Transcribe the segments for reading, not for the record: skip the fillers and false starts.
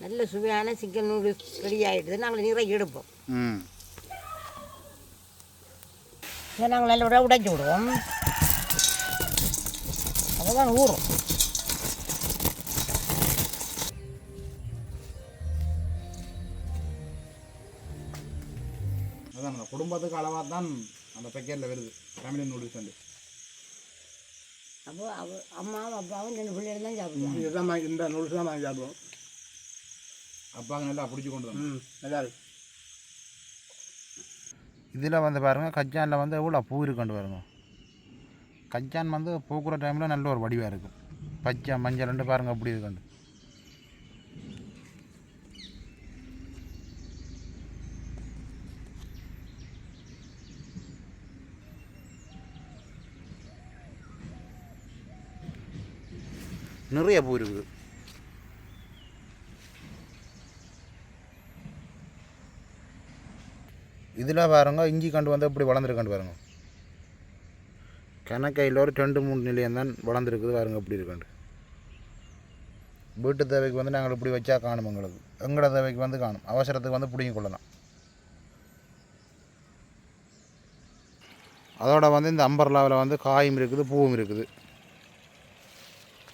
நல்ல சுவையான chicken noodles ready ஆகிடுது. நாங்கள் நிறைய எடுப்போம். இதை நாங்கள் நல்ல உடைச்சி விடுவோம். அதுதான் ஊறும். அதான் அந்த குடும்பத்துக்கு அளவாக தான் அந்த பேக்கெட்டில் வருது ஃபேமிலி நூடுல்ஸ் வந்து. அப்போ அம்மாவும் அப்பாவும் 2 பிள்ளைகள் தான் சாப்பிடுவோம். இதுதான் இந்த நூடுல்ஸ் தான் நாங்கள் சாப்பிடுவோம். அப்பாவுக்கு நல்லா பிடிச்சி கொண்டு வந்தோம். நல்லா இருக்கு. இதில் வந்து பாருங்கள் கச்சானில் வந்து எவ்வளோ பூ இருக்குன்னு பாருங்கள். கச்சான் வந்து பூக்குற டைமில் நல்ல ஒரு வடிவாக இருக்கும். பச்சை மஞ்சள் ரெண்டு பாருங்கள் அப்படி இருக்குண்டு. நிறைய பூ இருக்குது. இதில் பாருங்க இஞ்சி கண்டு வந்து இப்படி வளர்ந்துருக்காண்டு பாருங்க. கணக்கையில் ஒரு 2-3 நிலையம் தான் வளர்ந்துருக்குது பாருங்க இப்படி இருக்காண்டு. வீட்டு தேவைக்கு வந்து நாங்கள் இப்படி வச்சா காணும். எங்களோட தேவைக்கு வந்து காணும். அவசரத்துக்கு வந்து பிடிங்கி கொள்ளலாம். அதோட வந்து இந்த அம்பர்லாவில் வந்து காயும் இருக்குது பூவும் இருக்குது.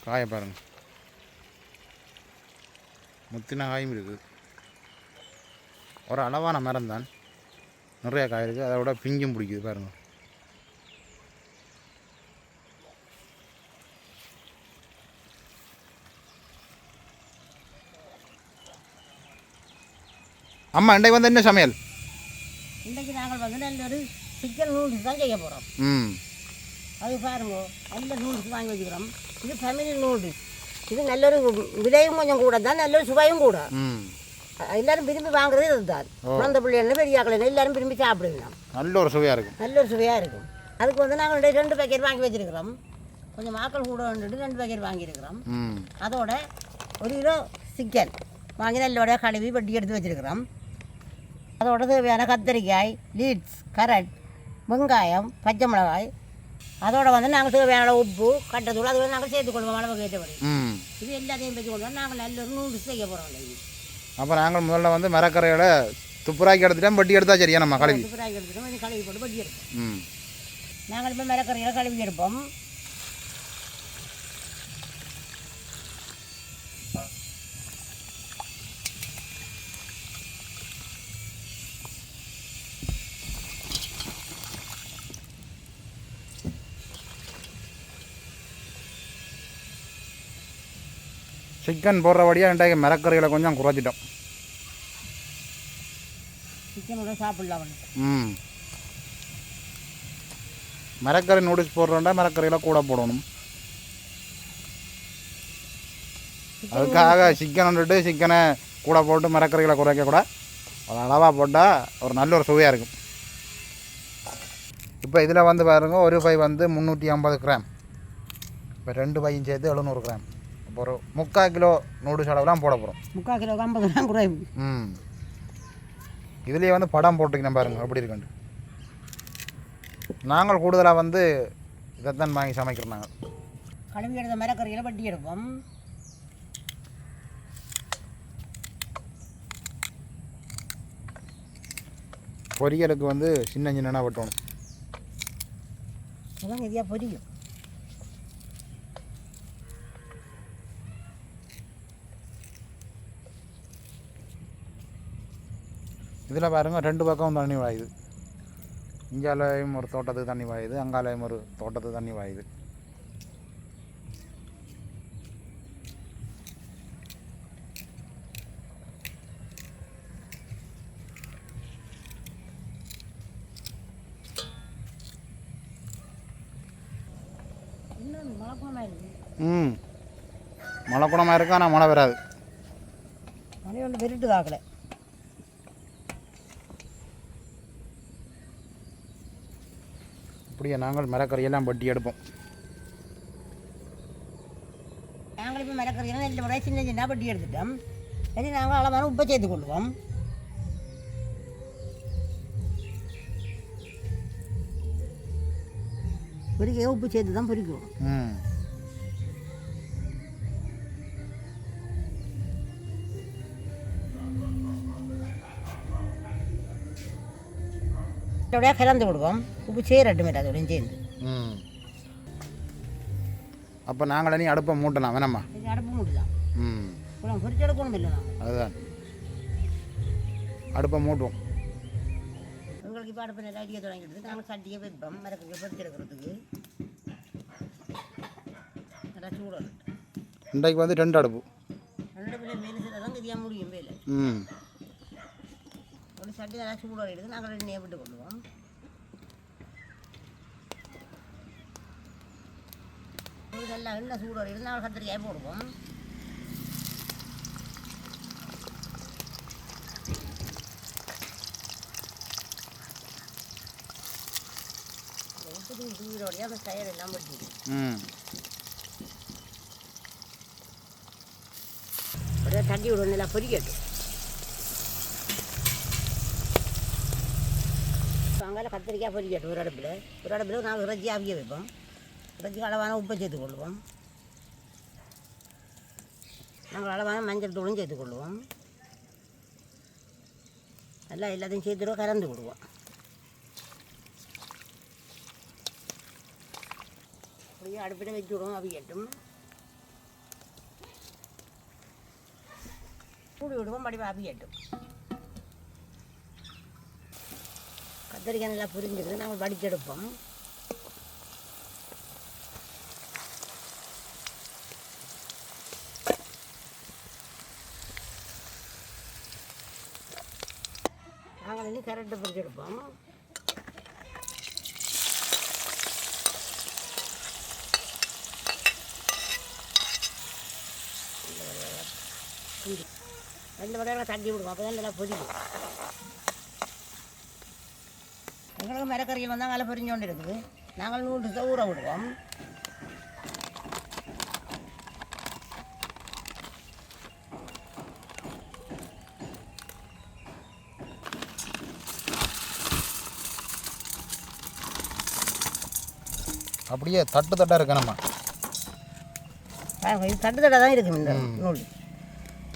காயை பாருங்கள், முத்தின காயும் இருக்குது. ஒரு அளவான மரம் தான், நிறைய காய் இருக்குது. அதை விட பிஞ்சும் பிடிக்குது பாருங்கள். அம்மா இன்றைக்கு வந்து என்ன சமையல்? இன்றைக்கு நாங்கள் வந்து நல்ல ஒரு சிக்கன் நூடுல்ஸ் தான் செய்ய போகிறோம். அது பாருங்க, நல்ல நூடுல்ஸ் வாங்கி வச்சுக்கிறோம். இது ஃபேமிலி நூடுல்ஸ். இது நல்ல ஒரு விலையும் கொஞ்சம் கூட தான், நல்ல ஒரு சுவையும் கூட. எல்லாரும் விரும்பி வாங்குறது இதுதான். குழந்தை பிள்ளைகள் பெரியாக்கள் எல்லாரும் விரும்பி சாப்பிடுவோம். நல்ல ஒரு சுவையாக இருக்கும். நல்ல ஒரு சுவையாக இருக்கும். அதுக்கு வந்து நாங்கள் 2 பேக்கெட் வாங்கி வச்சுருக்கிறோம். கொஞ்சம் ஆக்கள் கூட வந்துட்டு 2 பேக்கெட் வாங்கியிருக்கிறோம். அதோட 1 கிலோ சிக்கன் வாங்கி நல்லோட கழுவி வட்டி எடுத்து வச்சுருக்கிறோம். அதோட தேவையான கத்திரிக்காய், லீட்ஸ், கரட், வெங்காயம், பச்சை மிளகாய், அதோட வந்து நாங்கள் தேவையான உப்பு, கட்டத்தூள் அதோட நாங்கள் சேர்த்துக்கொள்வோம் அளவுக்கு ஏற்றபடி. இது எல்லாத்தையும் வச்சு கொண்டு நாங்கள் நல்ல ஒரு நூடுல்ஸ் செய்ய போகிறோம். அப்போ நாங்கள் முதல்ல வந்து மரக்கரையோட துப்புராக்கி எடுத்துட்டோம், வட்டி எடுத்தா சரியா நம்ம கழுவி துப்புராக்கி எடுத்துட்டோம். கொஞ்சம் கழுவி போட்டு வட்டி எடுப்போம். நாங்கள் இப்போ மரக்கரையில் கழுவி எடுப்போம். சிக்கன் போடுறபடியாக இன்றைக்கு மரக்கறிகளை கொஞ்சம் குறைச்சிட்டோம். சிக்கனோட சாப்பிடலாம். மரக்கறி நூடுல்ஸ் போடுறோண்டா மரக்கறியில் கூட போடணும். அதுக்காக சிக்கன் வந்துட்டு சிக்கனை கூட போட்டு மரக்கறிகளை குறைக்கக்கூட அது அளவாக போட்டால் ஒரு நல்ல ஒரு சுவையாக இருக்கும். இப்போ இதில் வந்து பாருங்க, ஒரு பை வந்து 350 கிராம். இப்போ 2 பையும் சேர்த்து 700 கிராம். இப்போ ஒரு 3/4 கிலோ நூடுல்ஸ் அளவுலாம் போட போகிறோம். 3/4 கிலோக்கு 50 கிராம் குறைவு. இதுலேயே வந்து படம் போட்டுக்கணும் பாருங்கள் அப்படி இருக்குண்டு. நாங்கள் கூடுதலாக வந்து இதைத்தான் வாங்கி சமைக்கிறோம். நாங்கள் கழுவி எடுத்த மரக்கறியில் வட்டி எடுப்போம். பொரியலுக்கு வந்து சின்ன சின்னனா வெட்டணும். இதெல்லாம் எதையாக பொரியும். இதில் பாருங்க 2 பக்கம் தண்ணி வாயுது. இங்காலையும் ஒரு தோட்டத்துக்கு தண்ணி வாயுது, அங்காலையும் ஒரு தோட்டத்துக்கு தண்ணி வாயுது. மழை குணமாக இருக்கு, ஆனால் மழை வராது. மழை ஒன்று வெறிட்டுதாக்கலை. இப்படியே நாங்கள் மரக்கறியெல்லாம் வட்டி எடுப்போம். நாங்கள் இப்போ மரக்கறியெல்லாம் நெல் முறை சின்ன சின்ன வட்டி எடுத்துட்டோம். சரி, நாங்கள் அளவான உப்பை சேர்த்து கொள்வோம். பொரிக்க உப்பு சேர்த்து தான் பொரிக்கும். அதோடய கலந்து விடுவோம். உப்பு சேரட்டும் அதோடையும் சேர்ந்து. அப்போ நாங்கள் நீ அடுப்பை மூட்டலாம் வேணாம்மா? அடுப்பு மூட்டலாம். பொறிச்சு எடுக்கணும் இல்லை நாங்கள். அதுதான் அடுப்பை மூட்டுவோம். உங்களுக்கு இப்போ அடுப்பு நல்லா அடிக்க தொடங்கிடுது. நாங்கள் சட்டியை வைப்போம் மரக்கறியை பொறிச்சு எடுக்கிறதுக்கு. நல்லா சூடாக இன்றைக்கு வந்து 2 அடுப்பு. 2 அடுப்பில் மேலே செய்தால் கதியாக முடியும் வேலை. ஒரு சட்டி நல்லா சூடாக எடுத்து நாங்கள் எண்ணெயை விட்டு கொள்ளுவோம். நல்லா எண்ணெய் சூடாக எடுத்து நாங்கள் கத்திரிக்காய் போடுவோம். சூடோடைய அந்த டயர் எல்லாம் வச்சுது. அப்படியே தட்டி விடுவோம். நல்லா பொரிக்கட்டும். அங்கே கத்திரிக்காய் பொரிக்கட்டும். ஒரு அடுப்பில் நாங்கள் இறைச்சி அவிய வைப்போம். இறைச்சி அளவான உப்பை சேர்த்துக்கொள்வோம். நாங்கள் அளவான மஞ்சள் தூளும் சேர்த்துக்கொள்வோம். நல்லா எல்லாத்தையும் சேர்த்துடுவோம். கலந்து விடுவோம். அப்படியே அடுப்பில் வச்சு விடுவோம். அவியட்டும். கூடி விடுவோம். மடிவாக அவியட்டும். கத்திரிக்காய் நல்லா புரிஞ்சுது. நாங்கள் வடிச்செடுப்போம். நாங்கள் இன்னும் கரெக்டாக பொரிச்செடுப்போம். ரெண்டு வகையாக தட்டி விடுவோம். அப்போ தான் நல்லா பொரிக்கும். எங்களுக்கு மரக்கறியில் வந்தால் நல்லா பொரிஞ்சு கொண்டு இருக்குது. நாங்கள் நூறு ஊற விடுவோம். அப்படியே தட்டு தட்டாக இருக்கணும்மா? இது தட்டு தட்டாக தான் இருக்கும். இந்த நூல்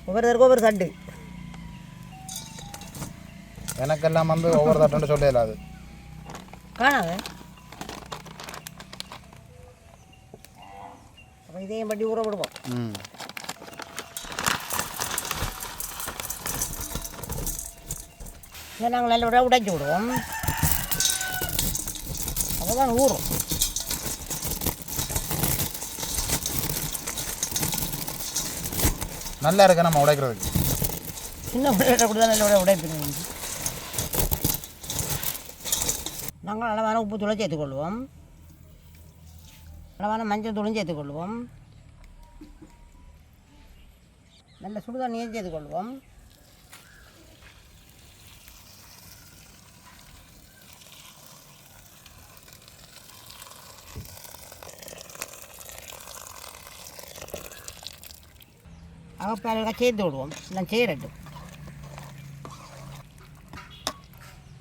ஒவ்வொருத்தருக்கும் ஒவ்வொரு தட்டு. எனக்கெல்லாம் வந்து ஒவ்வொரு தட்டுன்னு சொல்லல. அது காணாது. அப்போ இதையும் பட்டி ஊற விடுவோம். இதை நாங்கள் நல்ல உடைச்சி விடுவோம். அப்போ தான் ஊறும். நல்லா இருக்கு நம்ம உடைக்கிறதுக்கு. சின்ன உடையிட்ட கூட தான் நல்ல உடைப்புங்க. நாங்கள் அளவான உப்பு தூளை சேர்த்துக்கொள்வோம். அளவான மஞ்சள் தூளும் சேர்த்துக்கொள்வோம். நல்ல சுடுதண்ணியும் சேர்த்துக்கொள்வோம். அகப்பாலுக்காக சேர்த்து விடுவோம். நான் சேரட்டும்.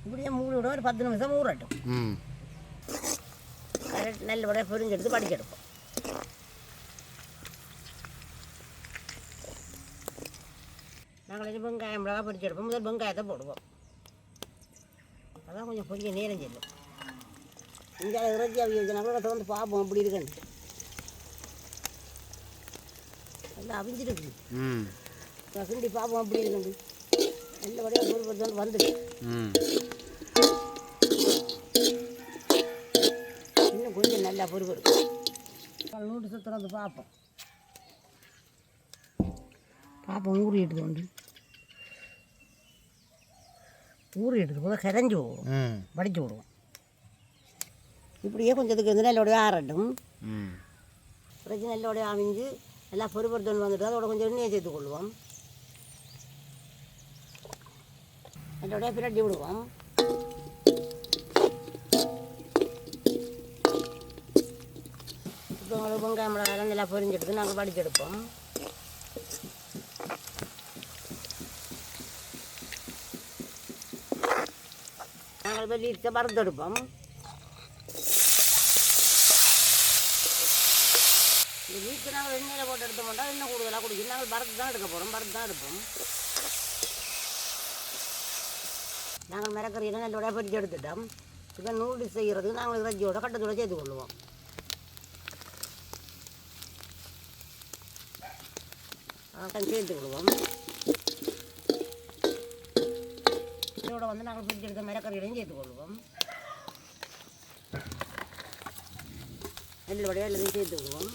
இப்படியே மூடி விடுவோம். ஒரு 10 நிமிஷம் ஊறட்டும். நல்ல உடைய பொரிஞ்செடுத்து படிச்செடுப்போம். நாங்கள் வெங்காயம் மிளகா பொரிச்செடுப்போம். முதல் வெங்காயத்தை போடுவோம். அதான் கொஞ்சம் பொரிய நேரம் செல்லும். இங்கே இறைச்சி அவி வச்சுனாங்களோ வந்து பார்ப்போம் அப்படி இருக்குன்னு. நல்லா அவிஞ்சிருக்கு. கிண்டி பார்ப்போம் அப்படி இருக்குது. நல்லபடியாக பொருள் வந்துடு. இன்னும் கொஞ்சம் நல்லா பொறுப்பு இருக்கும். நூட்டு சுத்தம் வந்து பார்ப்போம். ஊறிட்டு உண்டு. ஊறிட்டு போது கரைஞ்சி விடுவோம். வடித்து விடுவோம். இப்படியே கொஞ்சத்துக்கு வந்து நல்லபடியாக ஆறட்டும். பிரச்சனை நல்லபடியாக அவிஞ்சு நல்லா பொறுப்படுத்தணும் வந்துட்டு அதோட கொஞ்சம் எண்ணெயை சேர்த்துக்கொள்வோம். அதோடய பிரட்டி விடுவோம். இப்போ உங்களுக்கு வெங்காயம் மிளகாய் நல்லா பொரிஞ்செடுத்து நாங்கள் வடிச்செடுப்போம். நாங்கள் இப்போ வீட்டை வறுத்தெடுப்போம். இந்த வீட்டு நாங்கள் எண்ணெயில் போட்டு எடுத்த மாட்டோம். இன்னும் கூடுதலாக குடிக்கும். நாங்கள் வறுத்து தான் எடுக்க போகிறோம். வறுத்து தான் எடுப்போம். நாங்கள் மிளகறியெல்லாம் நல்லபடியாக பொரிச்சு எடுத்துட்டோம். சிக்கன் நூடுல்ஸ் செய்கிறதுக்கு நாங்கள் இறைச்சியோட கட்டத்தோட சேர்த்து கொள்ளுவோம். சேர்த்து கொள்வோம். இதோட வந்து நாங்கள் பிடிச்சி எடுத்த மரக்கறிகளையும் சேர்த்து கொள்வோம். ரெண்டு வடையாக எல்லாத்தையும் சேர்த்து கொள்வோம்.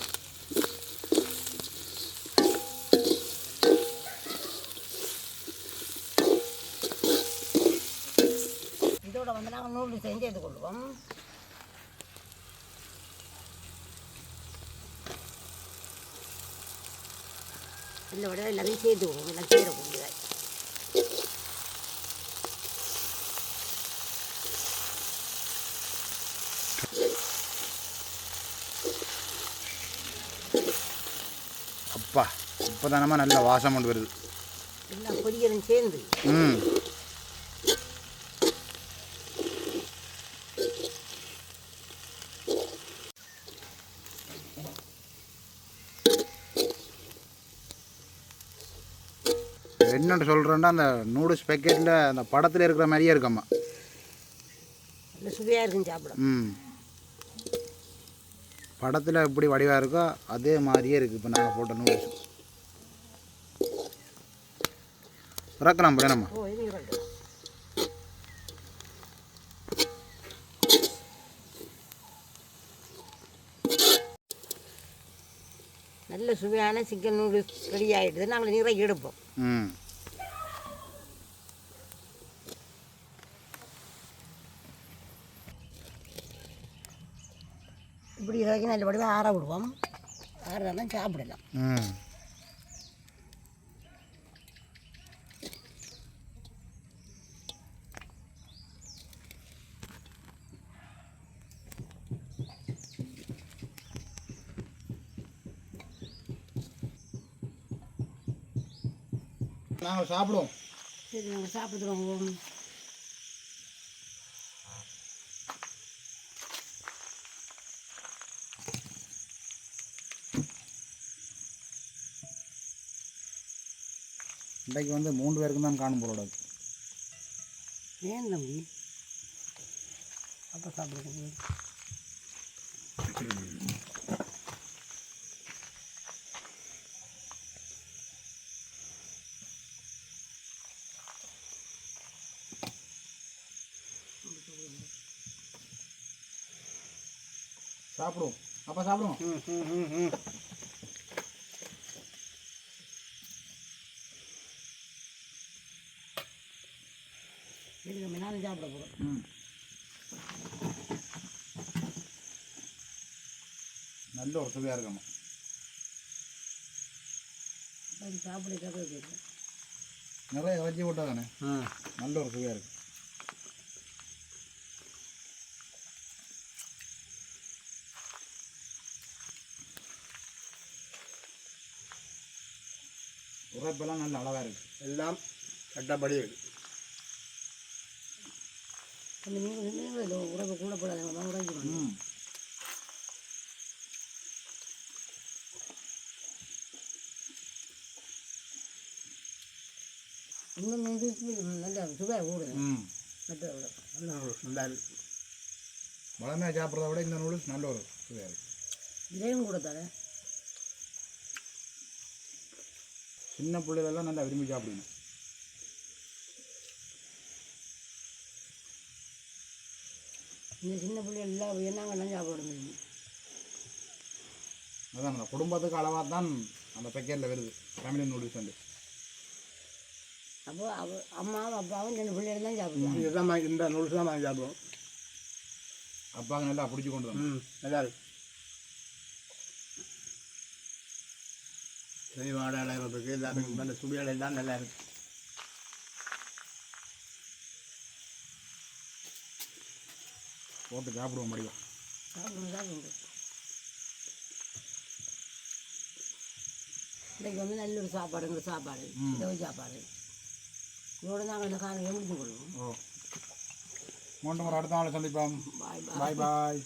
இதோட வந்து நாங்கள் நூடுல்ஸ் செஞ்சு எடுத்துக்கொள்வோம். இல்லை விட எல்லாத்தையும் சேர்த்துக்கொள்வோம். எல்லாம் சேரக்கூடியது. அப்பா இப்போ தானம்மா நல்ல வாசம் கொண்டு வருது. எல்லாம் பொரியலும் சேர்ந்து என்னென்னு சொல்கிறேன்னா அந்த நூடுல்ஸ் பேக்கெட்டில் அந்த படத்தில் இருக்கிற மாதிரியே இருக்கம்மா. நல்ல சுவையாக இருக்குன்னு சாப்பிட. படத்தில் எப்படி வடிவாக இருக்கோ அதே மாதிரியே இருக்குது. இப்போ நாங்கள் போட்ட நூடுல்ஸ் இறக்கலாம் போல நம்ம. நல்ல சுவையான சிக்கன் நூடுல்ஸ் ரெடி ஆகிடுது. நாங்கள் நிறைய எடுப்போம். இப்படி இறக்கி நல்ல வடிவாக ஆற விடுவோம். ஆறுதான் சாப்பிடலாம். நாங்கள் சாப்பிடுவோம். சரி, நாங்கள் சாப்பிடுவோம். இன்றைக்கு வந்து 3 பேருக்கு தான் காணும் போல. ஏன் தம்பி அப்போ சாப்பிடுறது? சாப்பிடுவோம். அப்போ சாப்பிடுவோம். நானும் சாப்பிட போகிறோம். நல்ல ஒரு சுவையாக இருக்கம்மா. சாப்பிட நிறைய இறைச்சி போட்டால் தானே நல்ல ஒரு சுவையாக இருக்கு. உரைப்பெல்லாம் நல்ல அளவாக இருக்குது. எல்லாம் கட்டப்படி இருக்குது. அந்த நீங்கள் உறவு கூட போடாதீங்க. உறைஞ்சி இன்னும் நல்ல சுவையாக கூடுது. நல்லா இருக்கு. வளமையாக சாப்பிட்றத விட இந்த நூடுல்ஸ் நல்ல ஒரு சுவையாக இருக்குது. இதையும் கூட தானே சின்ன பிள்ளைகளெல்லாம் நல்லா விரும்பி சாப்பிடணும். இந்த சின்ன பிள்ளைகள் எல்லாம் என்னங்கெல்லாம் சாப்பிட முடியும். அதான் அந்த குடும்பத்துக்கு அளவாக தான் அந்த பேக்கெட்டில் வருது ஃபேமிலி நூடுல்ஸ் வந்து. அப்போ அம்மாவும் அப்பாவும் ரெண்டு பிள்ளைகள் தான் சாப்பிடுவோம். இதுதான் இந்த நூடுல்ஸ் தான் நாங்கள் சாப்பிடுவோம். அப்பாவுக்கு நல்லா பிடிச்சி கொண்டு வந்தோம். நல்லா இருக்கு. வாடகை இருக்குது. எல்லாருக்கும் நல்ல சுவைகள் எல்லாம் நல்லா இருக்கு. போட்டு சாப்பிடுவோம். முடியும் சாப்பிடுவோம். இன்றைக்கு வந்து நல்ல ஒரு சாப்பாடு இரவு சாப்பாடு. இதோடு நாங்கள் இந்த காலையில் முடித்து கொள்வோம். மீண்டும் ஒரு அடுத்த நாள் சந்திப்போம். பாய் பாய்.